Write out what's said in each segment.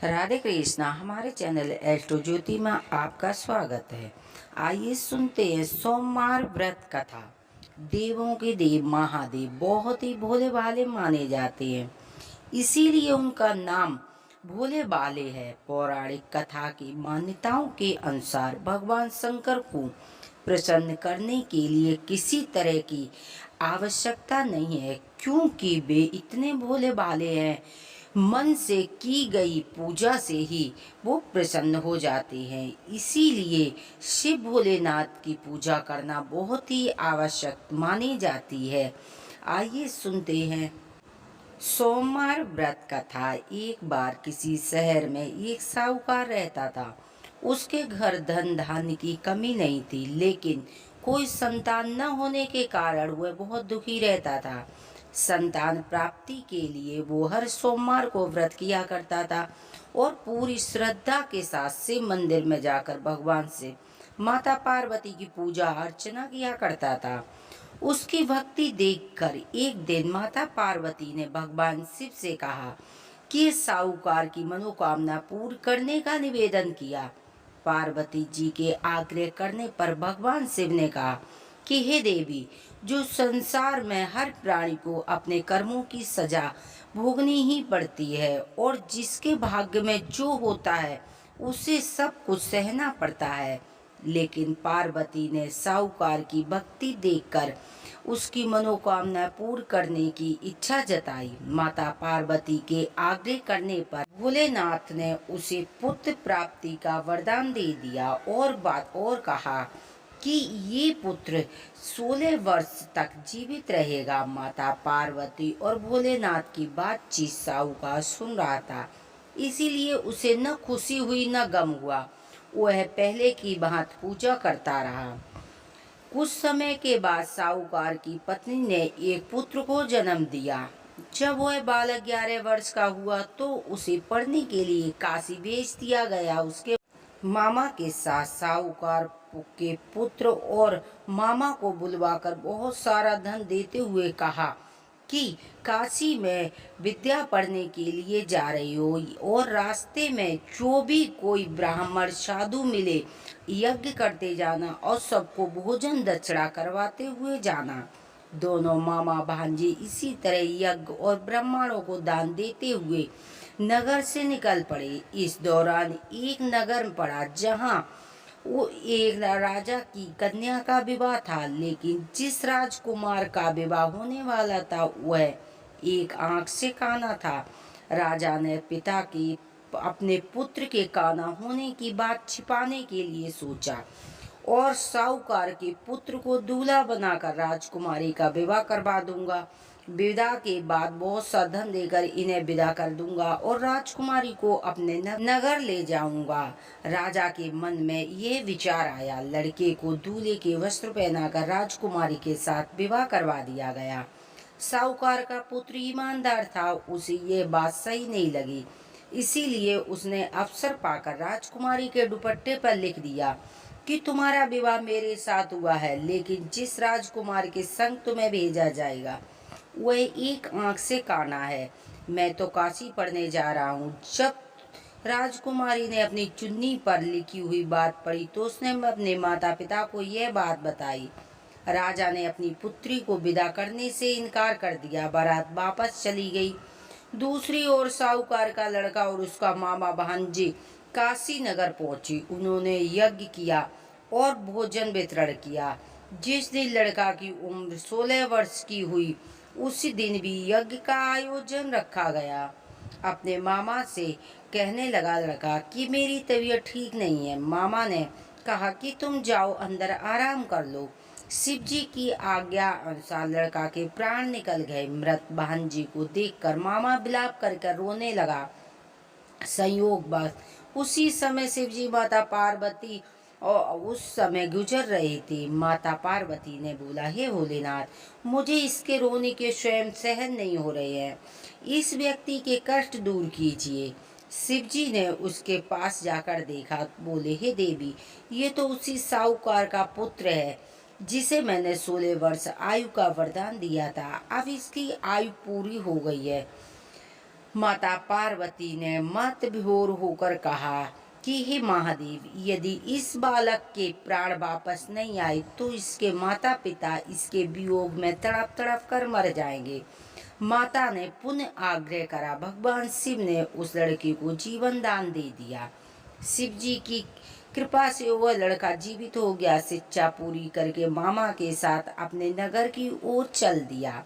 राधे कृष्णा। हमारे channel astro ज्योति में आपका स्वागत है। आइए सुनते हैं सोमवार व्रत कथा। देवों के देव महादेव बहुत ही भोले भाले माने जाते हैं, इसीलिए उनका नाम भोले बाले है। पौराणिक कथा की मान्यताओं के अनुसार भगवान शंकर को प्रसन्न करने के लिए किसी तरह की आवश्यकता नहीं है, क्योंकि वे इतने भोले भाले हैं। मन से की गई पूजा से ही वो प्रसन्न हो जाते हैं। इसीलिए शिव भोलेनाथ की पूजा करना बहुत ही आवश्यक मानी जाती है। आइए सुनते हैं सोमवार व्रत कथा। एक बार किसी शहर में एक साहूकार रहता था। उसके घर धन धान्य की कमी नहीं थी, लेकिन कोई संतान न होने के कारण वह बहुत दुखी रहता था। संतान प्राप्ति के लिए वो हर सोमवार को व्रत किया करता था और पूरी श्रद्धा के साथ शिव मंदिर में जाकर भगवान से माता पार्वती की पूजा अर्चना किया करता था। उसकी भक्ति देखकर एक दिन माता पार्वती ने भगवान शिव से कहा कि साहूकार की मनोकामना पूर्ण करने का निवेदन किया। पार्वती जी के आग्रह करने पर भगवान शिव ने कहा कि हे देवी, जो संसार में हर प्राणी को अपने कर्मों की सजा भोगनी ही पड़ती है और जिसके भाग्य में जो होता है उसे सब कुछ सहना पड़ता है। लेकिन पार्वती ने साहूकार की भक्ति देखकर उसकी मनोकामना पूर्ण करने की इच्छा जताई। माता पार्वती के आग्रह करने पर भोलेनाथ ने उसे पुत्र प्राप्ति का वरदान दे दिया और कहा कि ये पुत्र 16 वर्ष तक जीवित रहेगा। माता पार्वती और भोलेनाथ की बातचीत साहूकार सुन रहा था, इसीलिए उसे न खुशी हुई न गम हुआ। वह पहले की भांति पूजा करता रहा। कुछ समय के बाद साहूकार की पत्नी ने एक पुत्र को जन्म दिया। जब वह बालक 11 वर्ष का हुआ तो उसे पढ़ने के लिए काशी भेज दिया गया। उसके मामा के साथ साहूकार के पुत्र और मामा को बुलवाकर बहुत सारा धन देते हुए कहा कि काशी में विद्या पढ़ने के लिए जा रही हो और रास्ते में जो भी कोई ब्राह्मण साधु मिले यज्ञ करते जाना और सबको भोजन दक्षिणा करवाते हुए जाना। दोनों मामा भांजे इसी तरह यज्ञ और ब्राह्मणों को दान देते हुए नगर से निकल पड़े। इस दौरान एक नगर पड़ा जहां वो एक राजा की कन्या का विवाह था, लेकिन जिस राजकुमार का विवाह होने वाला था वह एक आंख से काना था। राजा ने पिता की अपने पुत्र के काना होने की बात छिपाने के लिए सोचा और साहूकार के पुत्र को दूल्हा बनाकर राजकुमारी का विवाह करवा दूंगा। विदा के बाद बहुत सा धन देकर इन्हें विदा कर दूंगा और राजकुमारी को अपने नगर ले जाऊंगा। राजा के मन में यह विचार आया। लड़के को दूल्हे के वस्त्र पहनाकर राजकुमारी के साथ विवाह करवा दिया गया। साहूकार का पुत्र ईमानदार था, उसे ये बात सही नहीं लगी, इसीलिए उसने अवसर पाकर राजकुमारी के दुपट्टे पर लिख दिया कि तुम्हारा विवाह मेरे साथ हुआ है, लेकिन जिस राजकुमार के संग तुम्हें भेजा जाएगा वह एक आंख से काना है। मैं तो काशी पढ़ने जा रहा हूँ। जब राजकुमारी ने अपनी चुन्नी पर लिखी हुई बात पढ़ी तो उसने अपने माता पिता को यह बात बताई। राजा ने अपनी पुत्री को विदा करने से इनकार कर दिया। बारात वापस चली गई। दूसरी ओर साहूकार का लड़का और उसका मामा भांजे काशी नगर पहुंचे। उन्होंने यज्ञ किया और भोजन वितरण किया। जिस दिन लड़का की उम्र 16 वर्ष की हुई उसी दिन भी यज्ञ का आयोजन रखा गया। अपने मामा से कहने लगा लड़का कि मेरी तबीयत ठीक नहीं है। मामा ने कहा कि तुम जाओ अंदर आराम कर लो। शिव जी की आज्ञा अनुसार लड़का के प्राण निकल गए। मृत भांजी को देखकर मामा विलाप कर रोने लगा। संयोगवश उसी समय शिव जी माता पार्वती और उस समय गुजर रही थी। माता पार्वती ने बोला, हे भोलेनाथ, मुझे इसके रोने के स्वयं सहन नहीं हो रहे हैं, इस व्यक्ति के कष्ट दूर कीजिए। शिव जी ने उसके पास जाकर देखा। बोले, हे देवी, ये तो उसी साहूकार का पुत्र है जिसे मैंने 16 वर्ष आयु का वरदान दिया था। अब इसकी आयु पूरी हो गई है। माता पार्वती ने मत विभोर होकर कहा कि हे महादेव, यदि इस बालक के प्राण वापस नहीं आए तो इसके माता पिता इसके वियोग में तड़प तड़प कर मर जाएंगे। माता ने पुनः आग्रह करा। भगवान शिव ने उस लड़के को जीवन दान दे दिया। शिव जी की कृपा से वह लड़का जीवित हो गया। शिक्षा पूरी करके मामा के साथ अपने नगर की ओर चल दिया।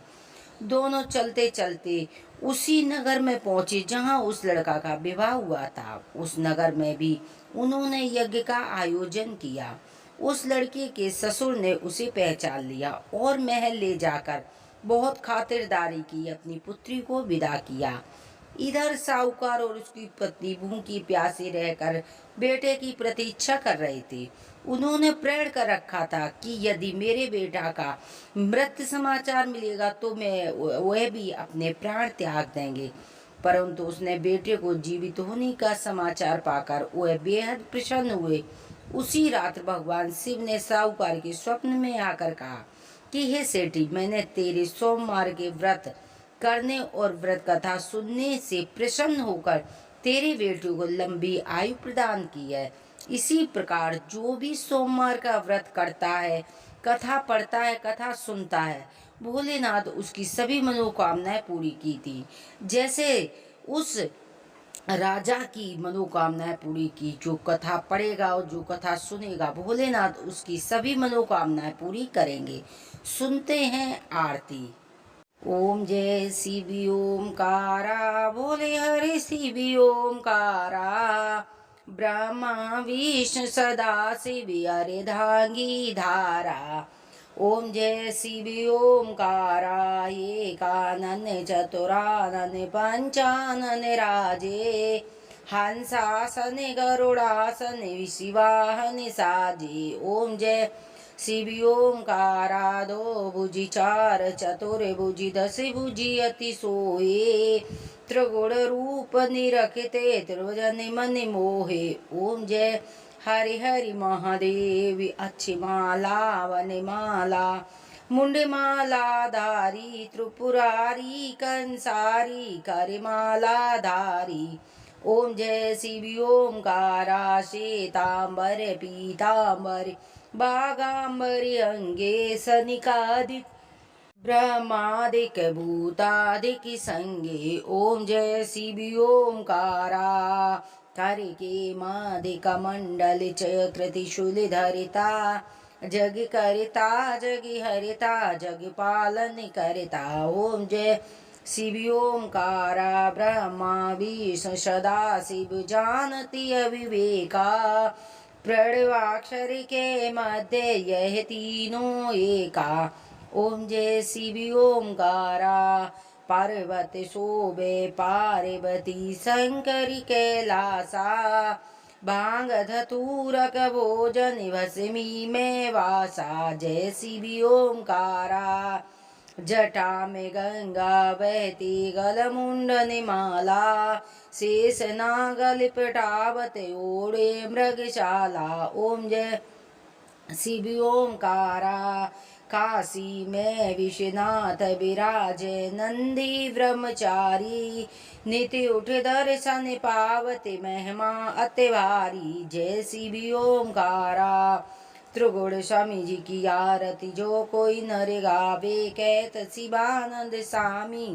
दोनों चलते चलते उसी नगर में पहुंचे जहां उस लड़का का विवाह हुआ था। उस नगर में भी उन्होंने यज्ञ का आयोजन किया। उस लड़के के ससुर ने उसे पहचान लिया और महल ले जाकर बहुत खातिरदारी की अपनी पुत्री को विदा किया। इधर साहूकार और उसकी पत्नी भूखी प्यासी रहकर बेटे की प्रतीक्षा कर रहे थे। उन्होंने प्रण कर रखा था कि यदि मेरे बेटा का मृत्यु समाचार मिलेगा तो मैं वह भी अपने प्राण त्याग देंगे। परंतु उसने बेटे को जीवित होने का समाचार पाकर वह बेहद प्रसन्न हुए। उसी रात भगवान शिव ने साहूकार के स्वप्न में आकर कहा कि हे सेठी, मैंने तेरे सोमवार के व्रत करने और व्रत कथा सुनने से प्रसन्न होकर तेरे बेटे को लंबी आयु प्रदान की है। इसी प्रकार जो भी सोमवार का व्रत करता है, कथा पढ़ता है, कथा सुनता है, भोलेनाथ उसकी सभी मनोकामनाएं पूरी की थी। जैसे उस राजा की मनोकामनाएं पूरी की, जो कथा पढ़ेगा और जो कथा सुनेगा, भोलेनाथ उसकी सभी मनोकामनाएं पूरी करेंगे। सुनते हैं आरती। ओम जय शिव ओमकारा, बोले हरि शिव ओमकारा। ब्रह्मा विष्णु सदा शिव अर्धांगी धारा। ओम जय शिव ओमकारा, एकानन चतुरानन पंचानन राजे। हंसासन गरुड़ासन विशिवाहन साजे। ओम जय शिव ओमकारा, दो भुजी चार चतुर्भुजी दस भुजी अति सोए। त्रिगुण रूप निरखते त्रिभुजन मन मोहे। ओम जय हरि हरि महादेव, अच्छी माला वन माला मुंड माला धारी। त्रिपुरारी कंसारी कर माला धारी। ओम जय शिव ओमकारा, श्वेतांबर पीतांबर बागांबरी अंगे सनिकादिक ब्रह्मादिक भूतादिक संगे। ओम जय शिव ओमकारा, कर के मादिक मंडल चक्र त्रिशूल धरिता। जग करता जग हरिता, जग पालन करता। ओम जय शिव ओमकारा, ब्रह्मा विष्णु सदा शिव जानती अविवेका। प्रणवाक्षर के मध्य यह तीनों एका। ओम जय शिव ओमकारा, पार्वत शोभे पार्वती शंकरी कैलासा। भांग धतूरक भोजन भस्मी में वासा। जय शिव ओमकारा, जटा में गंगा बहती गल मुंडन माला। शेष नागल पटावत ओढ़े मृगशाला। ओम जय शिव ओमकारा, काशी में विश्वनाथ विराजे नंदी ब्रह्मचारी। नित्य उठ दर्शन पावते महिमा अति भारी। जय शिव ओमकारा, त्रिगुण स्वामी जी की आरती जो कोई नर गावे। कहत शिवानंद स्वामी,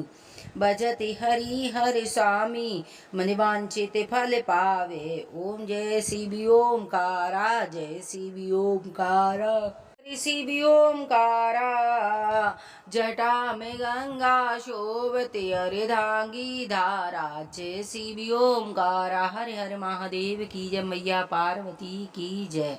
भजति हरि हरि स्वामी, मन वांछित फल पावे। ओम जय शिव ओमकारा, जय शिव ओमकारा, शिव ओमकारा। जटा में गंगा शोभते अर्धांगी धारा। जय शिव ओमकारा। हर हर महादेव की जय, मैया पार्वती की जय।